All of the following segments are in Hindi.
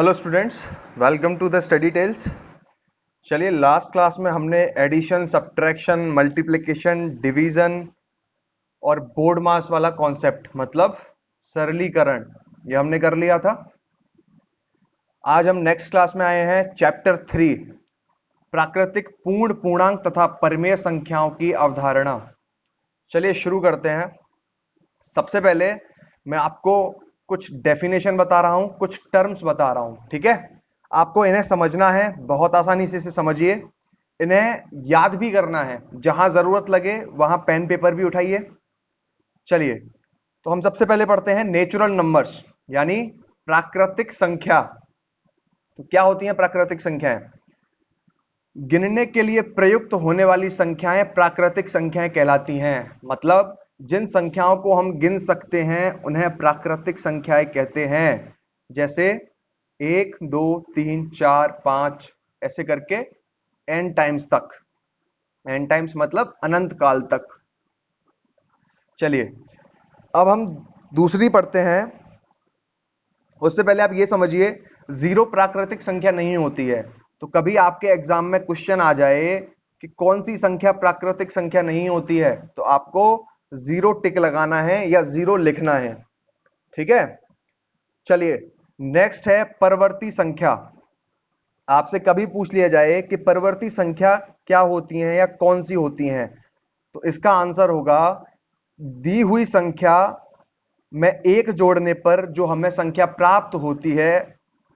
Hello students, welcome to the study tales. चलिए, लास्ट क्लास में हमने एडिशन, सब्ट्रैक्शन, मल्टीप्लिकेशन, डिवीजन और बोर्ड मास वाला कॉन्सेप्ट मतलब सरलीकरण ये हमने कर लिया था। आज हम नेक्स्ट क्लास में आए हैं चैप्टर 3, प्राकृतिक पूर्ण पूर्णांक तथा परिमेय संख्याओं की अवधारणा। चलिए शुरू करते हैं। सबसे पहले मैं आपको कुछ डेफिनेशन बता रहा हूं, कुछ टर्म्स बता रहा हूं, ठीक है। आपको इन्हें समझना है, बहुत आसानी से इसे समझिए। इन्हें याद भी करना है, जहां जरूरत लगे वहां पेन पेपर भी उठाइए। चलिए, तो हम सबसे पहले पढ़ते हैं नेचुरल नंबर्स यानी प्राकृतिक संख्या। तो क्या होती हैं प्राकृतिक संख्याएं? गिनने के लिए प्रयुक्त होने वाली संख्याएं प्राकृतिक संख्याएं कहलाती हैं। मतलब जिन संख्याओं को हम गिन सकते हैं उन्हें प्राकृतिक संख्याएं कहते हैं। जैसे 1, 2, 3, 4, 5 ऐसे करके n टाइम्स तक। n टाइम्स मतलब अनंत काल तक। चलिए, अब हम दूसरी पढ़ते हैं। उससे पहले आप ये समझिए, जीरो प्राकृतिक संख्या नहीं होती है। तो कभी आपके एग्जाम में क्वेश्चन आ जाए कि कौन सी संख्या प्राकृतिक संख्या नहीं होती है, तो आपको जीरो टिक लगाना है या जीरो लिखना है, ठीक है। चलिए, नेक्स्ट है परवर्ती संख्या। आपसे कभी पूछ लिया जाए कि परवर्ती संख्या क्या होती हैं या कौन सी होती हैं, तो इसका आंसर होगा दी हुई संख्या में एक जोड़ने पर जो हमें संख्या प्राप्त होती है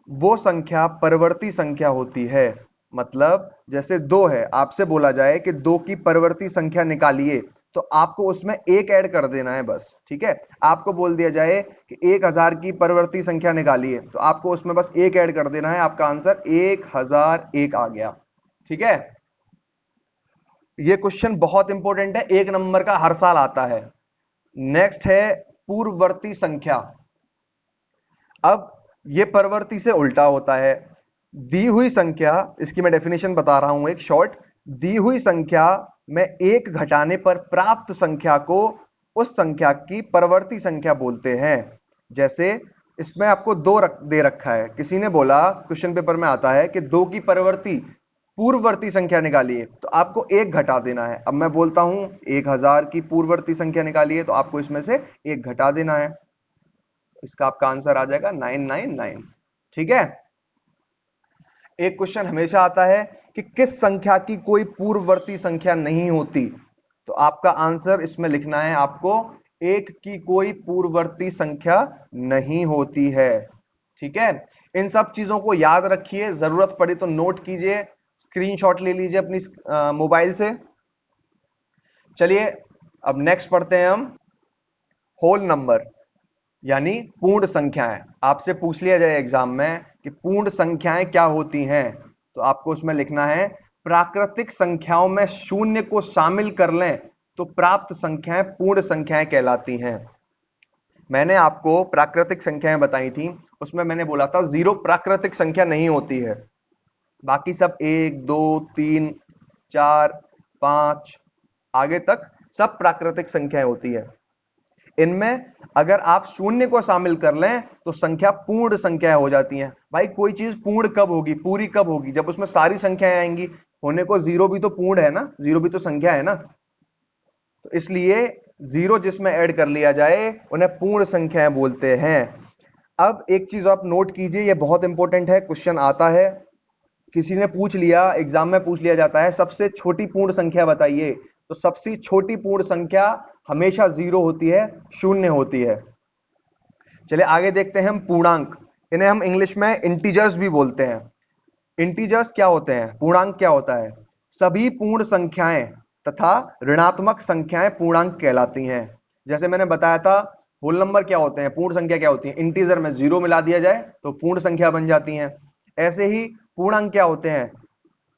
वो संख्या परवर्ती संख्या होती है। मतलब जैसे 2 है, आपसे बोला जाए कि 2 की परवर्ती संख्या निकालिए, तो आपको उसमें एक ऐड कर देना है बस, ठीक है। आपको बोल दिया जाए कि 1000 की परवर्ती संख्या निकालिए, तो आपको उसमें बस एक ऐड कर देना है, आपका आंसर 1001 आ गया, ठीक है। यह क्वेश्चन बहुत इंपॉर्टेंट है, 1 नंबर का हर साल आता है। नेक्स्ट है पूर्ववर्ती संख्या। अब यह परवर्ती से उल्टा होता है। दी हुई संख्या, इसकी मैं डेफिनेशन बता रहा हूं एक शॉर्ट। दी हुई संख्या में एक घटाने पर प्राप्त संख्या को उस संख्या की परवर्ती संख्या बोलते हैं। जैसे इसमें आपको 2 दे रखा है, किसी ने बोला, क्वेश्चन पेपर में आता है कि 2 की परवर्ती पूर्ववर्ती संख्या निकालिए, तो आपको एक घटा देना है। अब मैं बोलता हूं 1000 की पूर्ववर्ती संख्या निकालिए, तो आपको इसमें से एक घटा देना है। इसका आपका आंसर आ जाएगा 999, ठीक है। एक क्वेश्चन हमेशा आता है कि किस संख्या की कोई पूर्ववर्ती संख्या नहीं होती, तो आपका आंसर इसमें लिखना है आपको 1 की कोई पूर्ववर्ती संख्या नहीं होती है, ठीक है। इन सब चीजों को याद रखिए, जरूरत पड़ी तो नोट कीजिए, स्क्रीनशॉट ले लीजिए अपनी मोबाइल से। चलिए, अब नेक्स्ट पढ़ते हैं हम होल नंबर यानी पूर्ण संख्याएं। आपसे पूछ लिया जाए एग्जाम में कि पूर्ण संख्याएं क्या होती हैं, तो आपको उसमें लिखना है प्राकृतिक संख्याओं में शून्य को शामिल कर लें तो प्राप्त संख्याएं पूर्ण संख्याएं कहलाती हैं। मैंने आपको प्राकृतिक संख्याएं बताई थी, उसमें मैंने बोला था जीरो प्राकृतिक संख्या नहीं होती है। बाकी सब 1, 2, 3, 4, 5 आगे तक सब प्राकृतिक संख्याएं होती है। इनमें अगर आप शून्य को शामिल कर लें तो संख्या पूर्ण संख्या हो जाती है। भाई कोई चीज पूर्ण कब होगी, पूरी कब होगी? जब उसमें सारी संख्याएं आएंगी। होने को जीरो भी तो पूर्ण है ना, जीरो भी तो संख्या है ना। तो इसलिए जीरो जिसमें ऐड कर लिया जाए उन्हें पूर्ण संख्याएं बोलते हैं। अब एक चीज आप नोट कीजिए, यह बहुत इंपॉर्टेंट है, क्वेश्चन आता है, किसी ने पूछ लिया, एग्जाम में पूछ लिया जाता है सबसे छोटी पूर्ण संख्या बताइए, तो सबसे छोटी पूर्ण संख्या हमेशा जीरो होती है, शून्य होती है। चलिए आगे देखते हैं हम पूर्णांक। इन्हें हम इंग्लिश में इंटीजर्स भी बोलते हैं। इंटीजर्स क्या होते हैं, पूर्णांक क्या होता है? सभी पूर्ण संख्याएं तथा ऋणात्मक संख्याएं पूर्णांक कहलाती हैं। जैसे मैंने बताया था, होल नंबर क्या होते हैं, पूर्ण संख्या क्या होती है? इंटीजर में जीरो मिला दिया जाए तो पूर्ण संख्या बन जाती हैं। ऐसे ही पूर्णांक क्या होते हैं?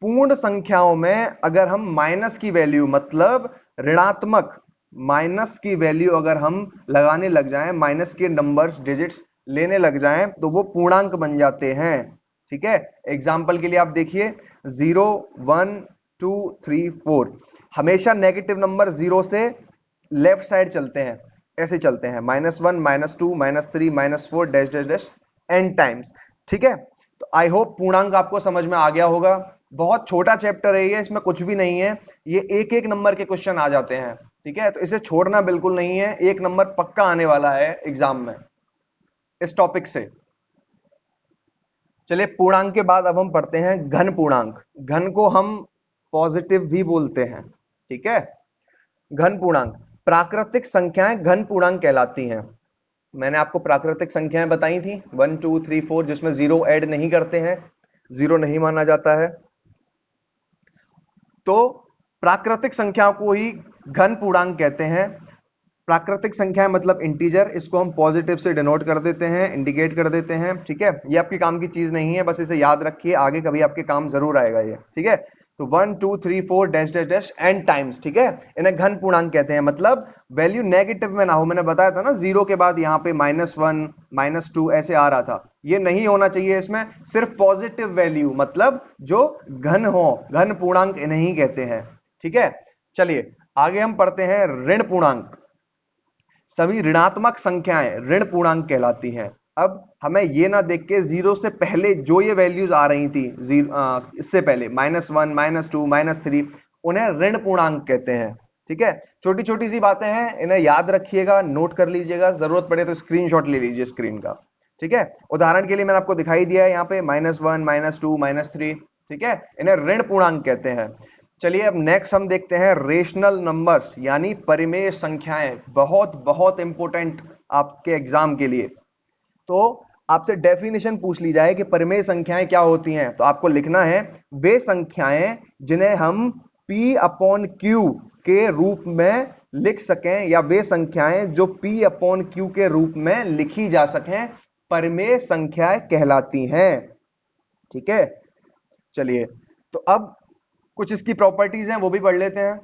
पूर्ण संख्याओं में अगर हम माइनस की वैल्यू, मतलब ऋणात्मक माइनस की वैल्यू अगर हम लगाने लग जाएं, माइनस के नंबर्स डिजिट्स लेने लग जाएं, तो वो पूर्णांक बन जाते हैं, ठीक है। एग्जाम्पल के लिए आप देखिए 0, 1, 2, 3, 4, हमेशा नेगेटिव नंबर जीरो से लेफ्ट साइड चलते हैं, ऐसे चलते हैं -1, -2, -3, -4 dash dash dash n times, ठीक है। तो आई होप पूर्णांक आपको समझ में आ गया होगा। बहुत छोटा चैप्टर है ये, इसमें कुछ भी नहीं है, ये एक एक नंबर के क्वेश्चन आ जाते हैं, ठीक है। तो इसे छोड़ना बिल्कुल नहीं है, एक नंबर पक्का आने वाला है एग्जाम में इस टॉपिक से। चलिए पूर्णांक के बाद अब हम पढ़ते हैं घन पूर्णांक। घन को हम पॉजिटिव भी बोलते हैं, ठीक है। घन पूर्णांक, प्राकृतिक संख्याएं घन पूर्णांक कहलाती हैं। मैंने आपको प्राकृतिक संख्याएं बताई थी 1 2 3 4, जिसमें जीरो ऐड नहीं करते हैं, जीरो नहीं माना जाता है। तो प्राकृतिक संख्याओं को ही घन पूर्णांक कहते हैं। प्राकृतिक संख्याएं मतलब इंटीजर, इसको हम पॉजिटिव से डिनोट कर देते हैं, इंडिकेट कर देते हैं, ठीक है। ये आपके काम की चीज नहीं है, बस इसे याद रखिए, आगे कभी आपके काम जरूर आएगा ये, ठीक है। तो 1 2 3 4 dash dash dash n times, ठीक है, इन्हें घन पूर्णांक कहते हैं। मतलब वैल्यू नेगेटिव में ना हो, मैंने बताया था ना जीरो के बाद यहाँ पे -1 -2 ऐसे आ रहा था, ये नहीं होना चाहिए। इसमें सिर्फ पॉजिटिव वैल्यू, मतलब जो घन हो, घन पूर्णांक इन्हें ही कहते हैं, ठीक है। चलिए आगे हम पढ़ते हैं ऋण पूर्णांक। सभी ऋणात्मक संख्याएं ऋण पूर्णांक कहलाती हैं। अब हमें ये ना देख के जीरो से पहले जो ये वैल्यूज आ रही थी, इससे पहले -1 -2 -3, उन्हें ऋण पूर्णांक कहते हैं, ठीक है। छोटी छोटी सी बातें हैं, इन्हें याद रखिएगा, नोट कर लीजिएगा, जरूरत पड़े तो स्क्रीनशॉट ले लीजिए स्क्रीन का, ठीक है। उदाहरण के लिए मैंने आपको दिखाई दिया है यहाँ पे -1 -2 -3, ठीक है, इन्हें ऋण पूर्णांक कहते हैं। चलिए अब नेक्स्ट हम देखते हैं रेशनल नंबर्स, यानी परिमेय संख्याएं। बहुत बहुत इंपॉर्टेंट आपके एग्जाम के लिए। तो आपसे डेफिनेशन पूछ ली जाए कि परिमेय संख्याएं क्या होती हैं, तो आपको लिखना है वे संख्याएं जिन्हें हम P/Q के रूप में लिख सकें, या वे संख्याएं जो P/Q के रूप में लिखी जा सकें, परिमेय संख्याएं कहलाती हैं, ठीक है। चलिए तो अब कुछ इसकी प्रॉपर्टीज हैं वो भी पढ़ लेते हैं।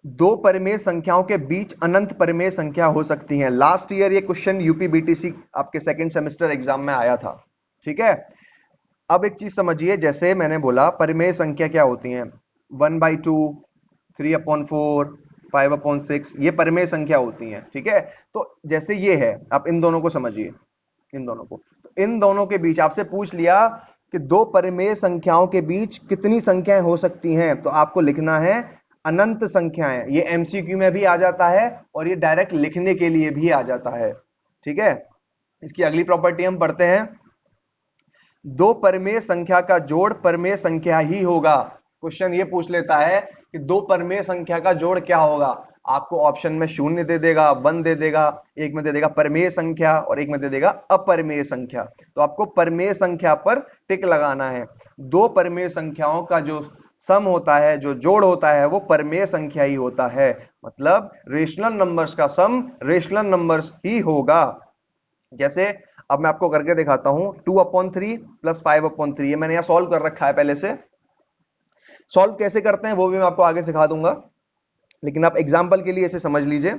दो परिमेय संख्याओं के बीच अनंत परिमेय संख्या हो सकती है। लास्ट ईयर ये क्वेश्चन यूपीबीटीसी आपके सेकंड सेमेस्टर एग्जाम में आया था, ठीक है। अब एक चीज समझिए, जैसे मैंने बोला परिमेय संख्या क्या होती हैं, 1/2, 3/4, 5/6, ये परिमेय संख्या होती हैं, ठीक है। तो जैसे ये है, आप इन दोनों को समझिए, इन दोनों को, तो इन दोनों के बीच आपसे पूछ लिया कि दो परिमेय संख्याओं के बीच कितनी संख्याएं हो सकती हैं, तो आपको लिखना है अनंत संख्याएं। ये एमसीक्यू में भी आ जाता है और ये डायरेक्ट लिखने के लिए भी आ जाता है, ठीक है। इसकी अगली प्रॉपर्टी हम पढ़ते हैं, दो परिमेय संख्या का जोड़ परिमेय संख्या ही होगा। क्वेश्चन ये पूछ लेता है कि दो परिमेय संख्या का जोड़ क्या होगा, आपको ऑप्शन में 0 दे देगा, 1 दे देगा, एक में दे देगा परिमेय संख्या और एक में दे देगा अपरिमेय संख्या। तो आपको परिमेय संख्या पर टिक लगाना है। दो परिमेय संख्याओं का जो सम होता है, जो जोड़ होता है, वो परिमेय संख्या ही होता है। मतलब रेशनल नंबर्स का सम रेशनल नंबर्स ही होगा। जैसे अब मैं आपको करके दिखाता हूं, 2/3 + 5/3, ये मैंने यहां सॉल्व कर रखा है पहले से। सॉल्व कैसे करते हैं वो भी मैं आपको आगे सिखा दूंगा, लेकिन आप एग्जांपल के लिए इसे समझ लीजिए।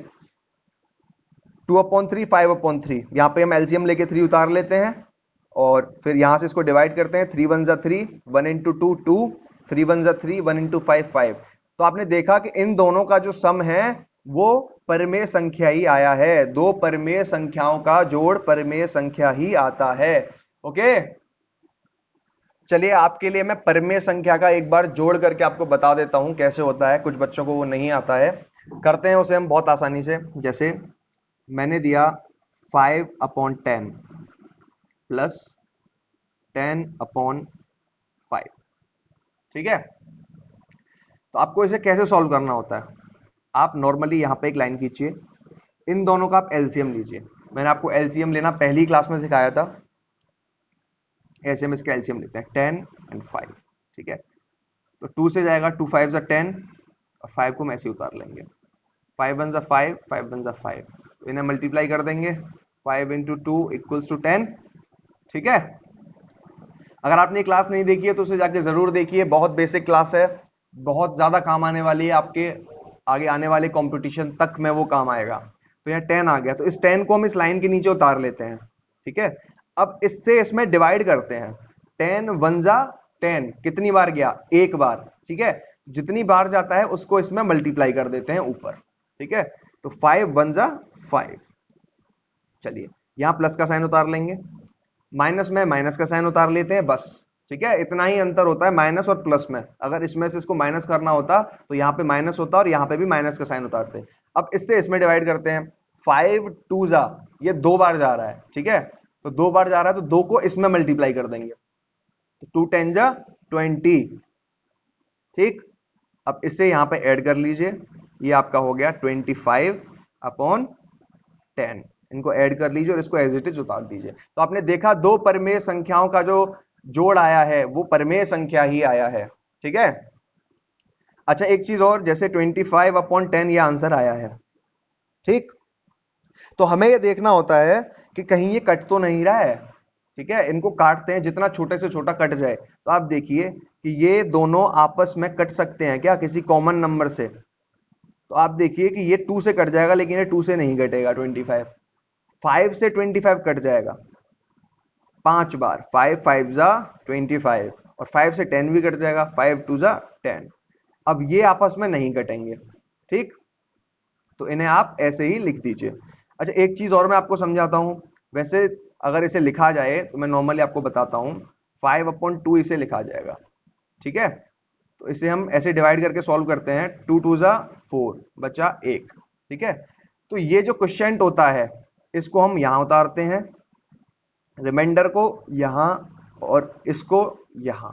2/3 5/3, यहां पे हम एलसीएम लेके 3 उतार लेते हैं और फिर यहां से इसको डिवाइड करते हैं। 3 1 3, 1 × 2 2, 3 1 3, 1 × 5 5। तो आपने देखा कि इन दोनों का जो सम है वो परिमेय संख्या ही आया है। दो परिमेय संख्याओं का जोड़ परिमेय संख्या ही आता है, ओके। चलिए आपके लिए मैं परिमेय संख्या का एक बार जोड़ करके आपको बता देता हूं कैसे होता है, कुछ बच्चों को वो नहीं आता है। करते हैं उसे हम बहुत आसानी से। जैसे मैंने दिया 5/10 प्लस 10/5, ठीक है। तो आपको इसे कैसे सॉल्व करना होता है, आप नॉर्मली यहां पे एक लाइन खींचिए, इन दोनों का आप एलसीएम लीजिए। मैंने आपको एलसीएम लेना पहली क्लास में सिखाया था, ऐसे हम इसका एलसीएम लेते हैं 10 और 5, ठीक है। तो 2 से जाएगा, 2 5 = 10 और 5 को हम ऐसे उतार लेंगे। 5 1 = 5, 5 1 = 5, तो इन्हें मल्टीप्लाई कर देंगे। 5 × 2 = 10, ठीक है। अगर आपने क्लास नहीं देखी है तो उसे जाके जरूर देखिए, बहुत बेसिक क्लास है, बहुत ज्यादा काम आने वाली है, आपके आगे आने वाले कंपटीशन तक में वो काम आएगा। तो यहाँ 10 आ गया, तो इस 10 को हम इस लाइन के नीचे उतार लेते हैं, ठीक है। अब इससे इसमें डिवाइड करते हैं। 10 1 = 10, कितनी बार गया, एक बार, ठीक है। जितनी बार जाता है उसको इसमें मल्टीप्लाई कर देते हैं ऊपर, ठीक है। तो 5 1 = 5। चलिए यहां प्लस का साइन उतार लेंगे, माइनस में माइनस का साइन उतार लेते हैं बस। ठीक है, इतना ही अंतर होता है माइनस और प्लस में। अगर इसमें से इसको माइनस करना होता तो यहाँ पे माइनस होता और यहाँ पे भी माइनस का साइन उतारते। अब इससे इसमें डिवाइड करते हैं। 5 2 जा, ये 2 बार जा रहा है। ठीक है, तो 2 बार जा रहा है तो 2 को इसमें मल्टीप्लाई कर देंगे, तो 2 10 जा 20। ठीक, अब इसे यहां पे ऐड कर लीजिए, ये आपका हो गया 25/10। इनको ऐड कर लीजिए और इसको एज इट इज उतार दीजिए। तो आपने देखा दो परिमेय संख्याओं का जो जोड़ आया है वो परिमेय संख्या ही आया है। ठीक है, अच्छा एक चीज और, जैसे 25/10 ये आंसर आया है। ठीक, तो हमें ये देखना होता है कि कहीं ये कट तो नहीं रहा है। ठीक है, इनको काटते हैं जितना छोटे से छोटा कट जाए। तो आप देखिए कि ये दोनों आपस में कट सकते हैं क्या किसी कॉमन नंबर से। तो आप देखिए कि ये 2 से कट जाएगा, लेकिन ये 2 से नहीं कटेगा। 25 5 से 25 कट जाएगा 5 बार, 5 5 जा 25, और 5 से 10 भी कट जाएगा, 5 2 जा 10। अब ये आपस में नहीं कटेंगे। ठीक, तो इन्हें आप ऐसे ही लिख दीजिए। अच्छा एक चीज और मैं आपको समझाता हूं। वैसे अगर इसे लिखा जाए तो मैं नॉर्मली आपको बताता हूं, 5/2 इसे लिखा जाएगा। ठीक है, तो इसे हम ऐसे डिवाइड करके सॉल्व करते हैं। 2 2 जा 4 बचा 1। ठीक है, तो ये जो क्वोशिएंट होता है इसको हम यहां उतारते हैं, रिमाइंडर को यहां और इसको यहां।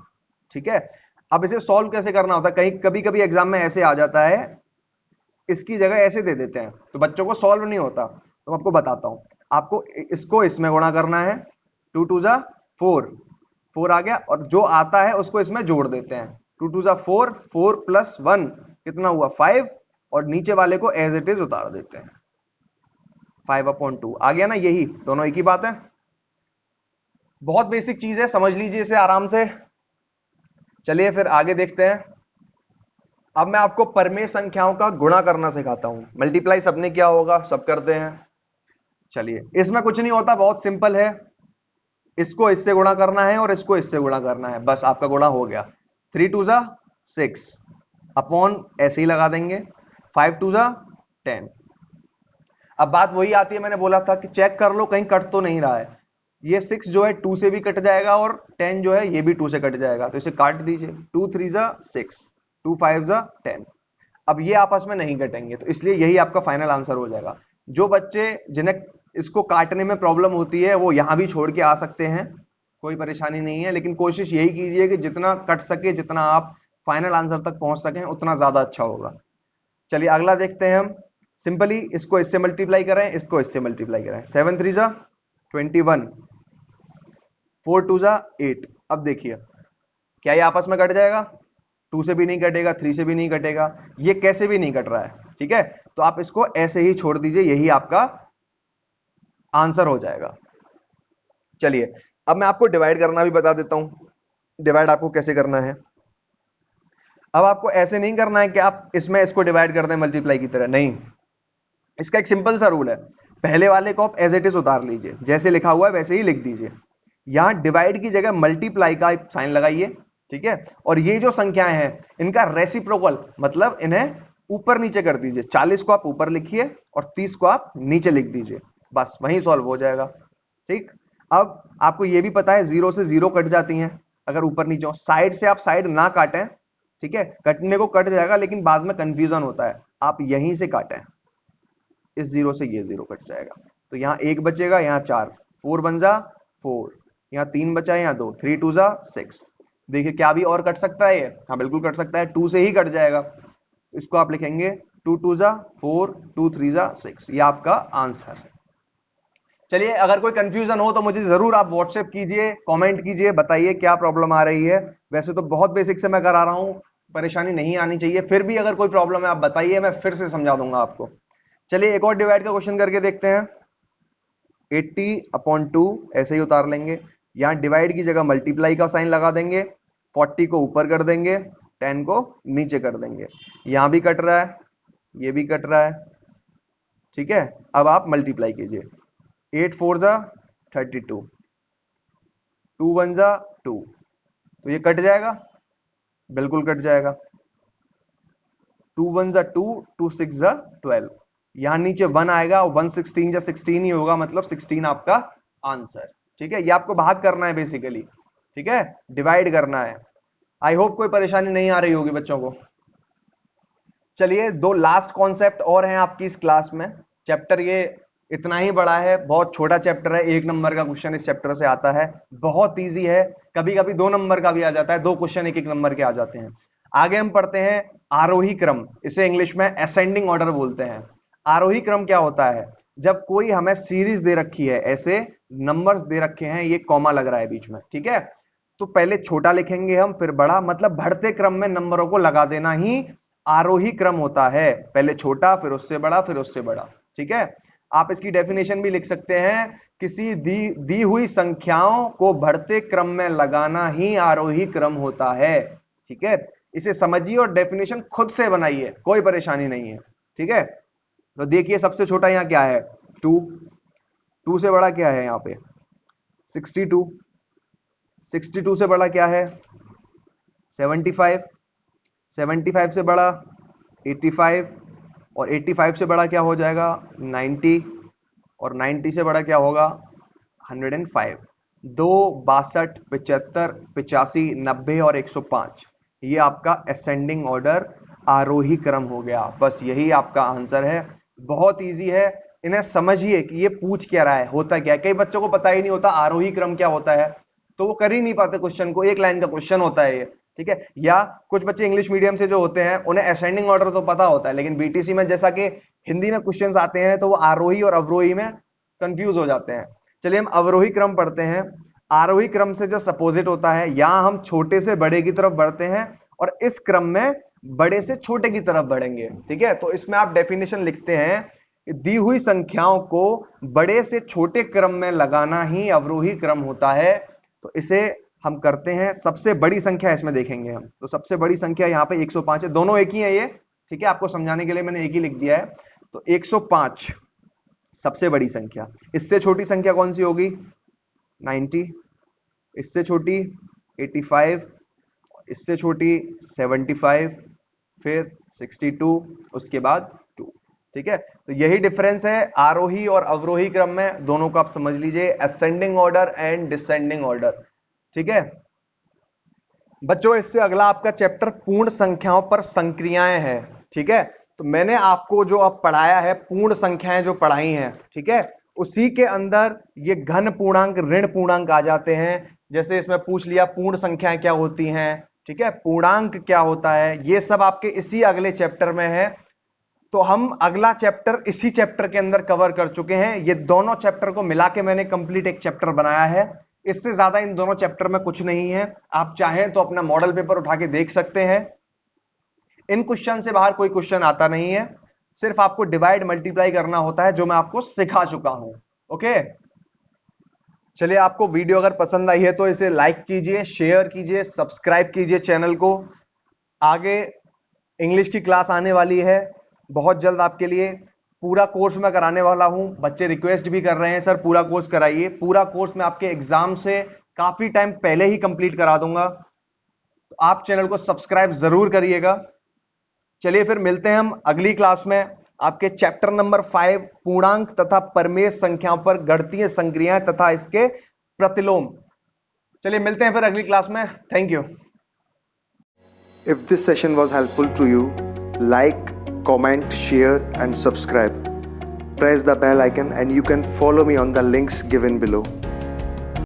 ठीक है, अब इसे सॉल्व कैसे करना होता है, कहीं कभी कभी एग्जाम में ऐसे आ जाता है, इसकी जगह ऐसे दे देते हैं तो बच्चों को सॉल्व नहीं होता। तो मैं आपको बताता हूं, आपको इसको इसमें गुणा करना है। 2 2 जा 4, 4 आ गया, और जो आता है उसको इसमें जोड़ देते हैं। 2 2 जा 4, 4 + 1 कितना हुआ 5, और नीचे वाले को एज इट इज उतार देते हैं। 5/2 आ गया ना, यही दोनों एक ही बात है। बहुत बेसिक चीज है, समझ लीजिए इसे आराम से। चलिए फिर आगे देखते हैं। अब मैं आपको परिमेय संख्याओं का गुणा करना सिखाता हूं। मल्टीप्लाई सबने किया होगा, सब करते हैं। चलिए इसमें कुछ नहीं होता, बहुत सिंपल है। इसको इससे गुणा करना है और इसको इससे गुणा करना है, बस आपका गुणा हो गया। 3 2 जा 6 अपॉन ऐसे ही लगा देंगे, 5 2 जा 10। अब बात वही आती है, मैंने बोला था कि चेक कर लो कहीं कट तो नहीं रहा है। ये 6 जो है 2 से भी कट जाएगा और 10 जो है ये भी 2 से कट जाएगा, तो इसे काट दीजिए। 2 3 जा 6, 2 5 जा 10। अब ये आपस में नहीं कटेंगे, तो इसलिए यही आपका फाइनल आंसर हो जाएगा। जो बच्चे जिन्हें इसको काटने में प्रॉब्लम होती है वो यहां भी छोड़ के आ सकते हैं, कोई परेशानी नहीं है, लेकिन कोशिश यही कीजिए कि जितना कट सके, जितना आप फाइनल आंसर तक पहुंच सकें उतना ज्यादा अच्छा होगा। चलिए अगला देखते हैं हम। सिंपली इसको इससे मल्टीप्लाई करें, इसको इससे मल्टीप्लाई करें। 7 3 जा 21, 4 2 जा 8। अब देखिए क्या ये आपस में कट जाएगा, 2 से भी नहीं कटेगा, 3 से भी नहीं कटेगा, ये कैसे भी नहीं कट रहा है। ठीक है, तो आप इसको ऐसे ही छोड़ दीजिए, यही आपका आंसर हो जाएगा। चलिए अब मैं आपको डिवाइड करना भी बता देता हूं। डिवाइड आपको कैसे करना है। अब आपको ऐसे नहीं करना है कि आप इसमें इसको डिवाइड कर दें मल्टीप्लाई की तरह, नहीं। इसका एक सिंपल सा रूल है, पहले वाले को आप एज इट इज उतार लीजिए, जैसे लिखा हुआ है वैसे ही लिख दीजिए। यहां डिवाइड की जगह मल्टीप्लाई का साइन लगाइए। ठीक है, और ये जो संख्याएं हैं इनका रेसिप्रोकल मतलब इन्हें ऊपर नीचे कर दीजिए। 40 को आप ऊपर लिखिए और 30 को आप नीचे लिख दीजिए, बस वहीं सॉल्व हो जाएगा। ठीक, अब आपको यह भी पता है 0 से 0 कट जाती हैं अगर ऊपर नीचे हो। साइड से आप साइड ना काटें, ठीक है, कटने को कट जाएगा लेकिन बाद में कंफ्यूजन होता है, आप यहीं से काटें। इस 0 से ये 0 कट जाएगा, तो यहां 1 बचेगा, यहां 4, 4 बन जा 4, यहां 3 बचा, यहां 2, 3 2 जा 6। देखिए क्या भी और कट सकता है ये, हाँ बिल्कुल कट सकता है, 2 से ही कट जाएगा। तो इसको आप लिखेंगे 2 2 जा 4, 2 3 जा 6, ये आपका आंसर है। चलिए अगर कोई कंफ्यूजन हो तो मुझे जरूर आप व्हाट्सएप कीजिए, कमेंट कीजिए, बताइए क्या प्रॉब्लम आ रही है। वैसे तो बहुत बेसिक से मैं करा रहा हूं, परेशानी नहीं आनी चाहिए, फिर भी अगर कोई प्रॉब्लम है आप बताइए, मैं फिर से समझा दूंगा आपको। चलिए एक और डिवाइड का क्वेश्चन करके देखते हैं। 80/2 ऐसे ही उतार लेंगे, यहां डिवाइड की जगह मल्टीप्लाई का साइन लगा देंगे, 40 को ऊपर कर देंगे, 10 को नीचे कर देंगे। यहां भी कट रहा है, ये भी कट रहा है। ठीक है, अब आप मल्टीप्लाई कीजिए। 8 4 जा 32, 2 1 जा 2, तो ये कट जाएगा, बिल्कुल कट जाएगा। 2 1 जा 2, 2 6 जा 12, यहां नीचे 1 आएगा, 1 16 जा 16 ही होगा, मतलब 16 आपका आंसर। ठीक है, ये आपको भाग करना है बेसिकली, ठीक है, डिवाइड करना है। आई होप कोई परेशानी नहीं आ रही होगी बच्चों को। चलिए, दो लास्ट कॉन्सेप्ट और हैं आपकी इस क्लास में। चैप्टर ये इतना ही बड़ा है, बहुत छोटा चैप्टर है, 1 नंबर का क्वेश्चन इस चैप्टर से आता है, बहुत इजी है, कभी कभी 2 नंबर का भी आ जाता है, 2 क्वेश्चन 1-1 नंबर के आ जाते हैं। आगे हम पढ़ते हैं आरोही क्रम, इसे इंग्लिश में असेंडिंग ऑर्डर बोलते हैं। आरोही क्रम क्या होता है? जब कोई हमें सीरीज दे रखी है, ऐसे नंबर्स दे रखे हैं, ये कॉमा लग रहा है बीच में, ठीक है, तो पहले छोटा लिखेंगे हम, फिर बड़ा, मतलब बढ़ते क्रम में नंबरों को लगा देना ही आरोही क्रम होता है। पहले छोटा, फिर उससे बड़ा, फिर उससे बड़ा, ठीक है। आप इसकी डेफिनेशन भी लिख सकते हैं, किसी दी हुई संख्याओं को बढ़ते क्रम में लगाना ही आरोही क्रम होता है, ठीक है। इसे समझिए और डेफिनेशन खुद से बनाइए, कोई परेशानी नहीं है, ठीक है। तो देखिए सबसे छोटा यहां क्या है? 2 से बड़ा क्या है? यहां पे 62 62 से बड़ा क्या है? 75 75 से बड़ा 85 और 85 से बड़ा क्या हो जाएगा? 90 और 90 से बड़ा क्या होगा? 105। 2 62 75 85 90 और 105, ये आपका असेंडिंग ऑर्डर आरोही क्रम हो गया। बस यही आपका आंसर है, बहुत इजी है। इन्हें समझिए कि ये पूछ क्या रहा है, होता क्या है। कई बच्चों को पता ही नहीं होता आरोही क्रम क्या होता है, तो वो कर ही नहीं पाते क्वेश्चन को, 1 लाइन का क्वेश्चन होता है ये, ठीक है। या कुछ बच्चे इंग्लिश मीडियम से जो होते हैं उन्हें असेंडिंग ऑर्डर तो पता होता है, लेकिन बीटीसी में जैसा कि हिंदी में क्वेश्चंस आते हैं तो वो आरोही और अवरोही में कंफ्यूज हो जाते हैं। चलिए हम अवरोही क्रम पढ़ते हैं। आरोही क्रम से जस्ट अपोजिट होता है, यहां हम छोटे से बड़े की तरफ बढ़ते हैं और इस क्रम में बड़े से छोटे की तरफ बढ़ेंगे, ठीक है। तो इसमें आप डेफिनेशन लिखते हैं, दी हुई संख्याओं को बड़े से छोटे क्रम में लगाना ही अवरोही क्रम होता है। तो इसे हम करते हैं, सबसे बड़ी संख्या इसमें देखेंगे हम। तो सबसे बड़ी संख्या यहाँ पे 105 है, दोनों एक ही है ये, ठीक है, आपको समझाने के लिए मैंने एक ही लिख दिया है। तो 105 सबसे बड़ी संख्या। इससे छोटी संख्या कौन सी होगी? 90, इससे छोटी 85, इससे छोटी 75, फिर 62, उसके बाद 2, ठीक है। तो यही डिफरेंस है आरोही और अवरोही क्रम में, दोनों को आप समझ लीजिए, ascending order and descending order, ठीक है बच्चों। इससे अगला आपका चैप्टर पूर्ण संख्याओं पर संक्रियाएं है, ठीक है। तो मैंने आपको जो अब पढ़ाया है, पूर्ण संख्याएं जो पढ़ाई हैं, ठीक है, उसी के अंदर ये घन पूर्णांक, ऋण पूर्णांक आ जाते हैं। जैसे इसमें पूछ लिया पूर्ण संख्याएं क्या होती हैं, ठीक है, पूर्णांक क्या होता है, ये सब आपके इसी अगले चैप्टर में है। तो हम अगला चैप्टर इसी चैप्टर के अंदर कवर कर चुके हैं। ये दोनों चैप्टर को मिला के मैंने कंप्लीट एक चैप्टर बनाया है, इससे ज्यादा इन दोनों चैप्टर में कुछ नहीं है। आप चाहें तो अपना मॉडल पेपर उठा के देख सकते हैं, इन क्वेश्चन से बाहर कोई क्वेश्चन आता नहीं है, सिर्फ आपको डिवाइड मल्टीप्लाई करना होता है, जो मैं आपको सिखा चुका हूं। ओके, चलिए, आपको वीडियो अगर पसंद आई है तो इसे लाइक कीजिए, शेयर कीजिए, सब्सक्राइब कीजिए चैनल को। आगे इंग्लिश की क्लास आने वाली है बहुत जल्द आपके लिए, पूरा कोर्स मैं कराने वाला हूं। बच्चे रिक्वेस्ट भी कर रहे हैं, सर पूरा कोर्स कराइए। पूरा कोर्स मैं आपके एग्जाम से काफी टाइम पहले ही कंप्लीट करा दूंगा, तो आप चैनल को सब्सक्राइब जरूर करिएगा। चलिए फिर मिलते हैं हम अगली क्लास में, आपके चैप्टर नंबर 5 पूर्णांक तथा परमेय संख्याओं पर गणितीय संक्रियाएं तथा इसके प्रतिलोम। चलिए मिलते हैं फिर अगली क्लास में। Thank you. If this session was helpful to you, like, comment, share and subscribe. Press the bell icon and you can follow me on the links given below.